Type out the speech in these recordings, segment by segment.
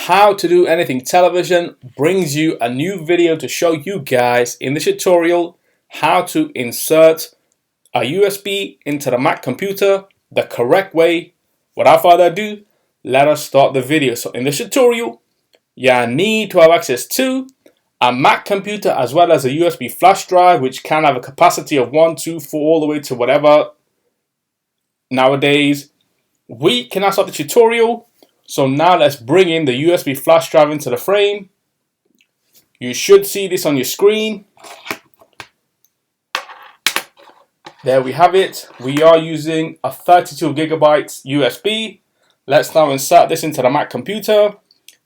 How to do anything television brings you a new video to show you guys in this tutorial how to insert a USB into the Mac computer the correct way. Without further ado, let us start the video. So in this tutorial, you need to have access to a Mac computer as well as a USB flash drive, which can have a capacity of 1, 2, 4 all the way to whatever. Nowadays we can now start the tutorial. So now let's bring in the USB flash drive into the frame. You should see this on your screen. There we have it. We are using a 32 gigabytes USB. Let's now insert this into the Mac computer.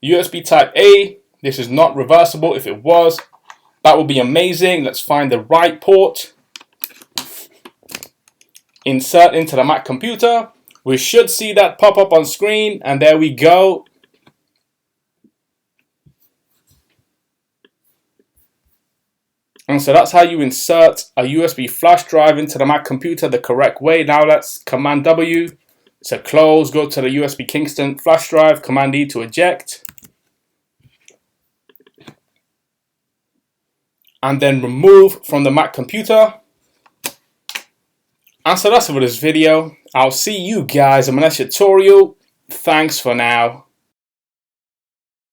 USB type A. This is not reversible. If it was, that would be amazing. Let's find the right port. Insert into the Mac computer. We should see that pop up on screen, and there we go. And so that's how you insert a USB flash drive into the Mac computer the correct way. Now let's Command W to close, go to the USB Kingston flash drive, Command E to eject. And then remove from the Mac computer. And so that's it for this video. I'll see you guys in my next tutorial. Thanks for now.